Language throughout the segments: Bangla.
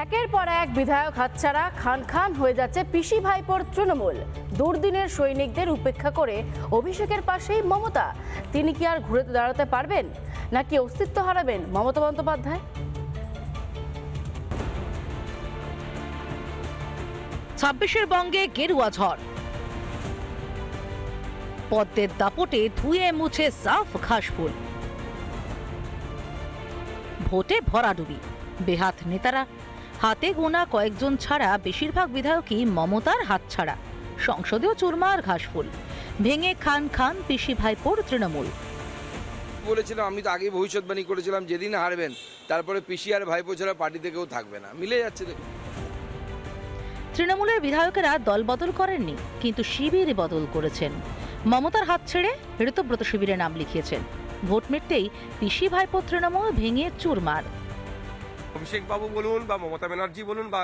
একের পর এক বিধায়ক হাতছাড়া, খান খান হয়ে যাচ্ছে পিসি ভাইপোর তৃণমূল। দুর্দিনের সৈনিকদের উপেক্ষা করে অভিষেকের পাশেই মমতা। তিনি কি আর ঘুরে দাঁড়াতে পারবেন, নাকি অস্তিত্ব হারাবেন মমতা বন্দ্যোপাধ্যায়? ২৬ বঙ্গে গেরুয়া ঝড়, পদ্মের দাপটে ধুয়ে মুছে সাফ ঘাসফুল, ভোটে ভরাডুবি, বেহাত নেতারা, হাতে গোনা কয়েকজন ছাড়া বেশিরভাগ বিধায়কই মমতার হাতছাড়া। সংসদেও চুরমার ঘাসফুল, ভেঙে খান খান পিসি ভাইপোর তৃণমূল। বলেছিলাম, আমি তো আগেই ভবিষ্যৎবাণী করেছিলাম, যেদিন হারবেন তারপরে পিসি আর ভাইপো ছাড়া পার্টিতে কেউ থাকবে না। মিলে যাচ্ছে দেখুন। তৃণমূলের বিধায়কেরা দল বদল করেননি, কিন্তু শিবির বদল করেছেন। মমতার হাত ছেড়ে ঋতব্রত শিবিরে নাম লিখিয়েছেন। ভোট মিটতেই পিসি ভাইপো তৃণমূল ভেঙে চুরমার। অভিষেক বাবু বলুন বা মমতা ব্যানার্জি বলুন বা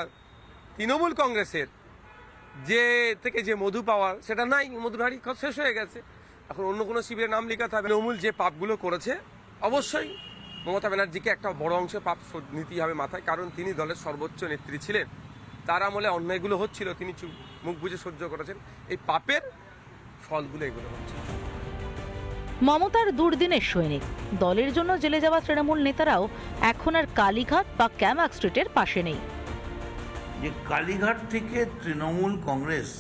তৃণমূল কংগ্রেসের যে থেকে যে মধু পাওয়ার, সেটা নাই, মধুর হাড়ি শেষ হয়ে গেছে। এখন অন্য কোনো শিবিরে নাম লেখাতে হবে। তৃণমূল যে পাপগুলো করেছে, অবশ্যই মমতা ব্যানার্জিকে একটা বড় অংশে পাপ নিতেই হবে মাথায়, কারণ তিনি দলের সর্বোচ্চ নেত্রী ছিলেন। তার আমলে অন্যায়গুলো হচ্ছিল, তিনি মুখ বুজে সহ্য করেছেন। এই পাপের ফলগুলো এগুলো হচ্ছে। মমতার দুর্দিনের সৈনিক, দলের জন্য জেলে যাওয়া তৃণমূল নেতারাও এখন আর কালীঘাট বা ক্যামাক স্ট্রিটের পাশে নেই। যে কালীঘাট থেকে তৃণমূল কংগ্রেস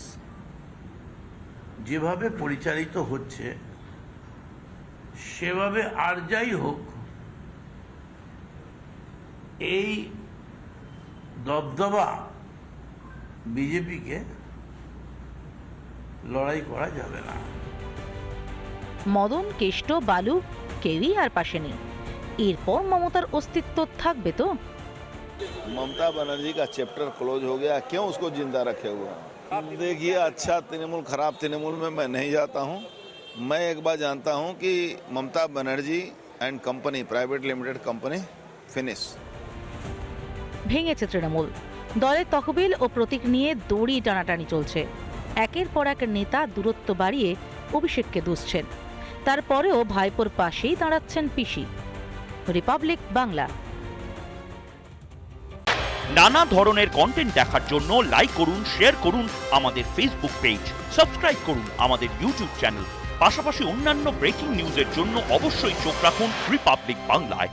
যেভাবে পরিচালিত হচ্ছে, সেভাবে আর যাই হোক এই দবদবা বিজেপিকে লড়াই করা যাবে না। মদন, কেষ্ট, বালু কেউই আর পাশে নেই। এরপর মমতার অস্তিত্ব থাকবে তো? ममता बनर्जी का चैप्टर क्लोज हो गया, क्यों उसको जिंदा रखे हुए हैं? देखिए, अच्छा तृणमूल खराब तृणमूल में मैं नहीं जाता हूं। मैं एक बात जानता हूं कि Mamata Banerjee and company, private limited company, finish. ভেঙেছে তৃণমূল। দলের তহবিল ও প্রতীক নিয়ে দড়ি টানাটানি চলছে। একের পর এক নেতা দূরত্ব বাড়িয়ে অভিষেককে দুষছেন। তারপরেও ভাইপোর পাশেই দাঁড়াচ্ছেন পিসি। রিপাবলিক বাংলা। নানা ধরনের কন্টেন্ট দেখার জন্য লাইক করুন, শেয়ার করুন আমাদের ফেসবুক পেজ, সাবস্ক্রাইব করুন আমাদের ইউটিউব চ্যানেল। পাশাপাশি অন্যান্য ব্রেকিং নিউজের জন্য অবশ্যই চোখ রাখুন রিপাবলিক বাংলায়।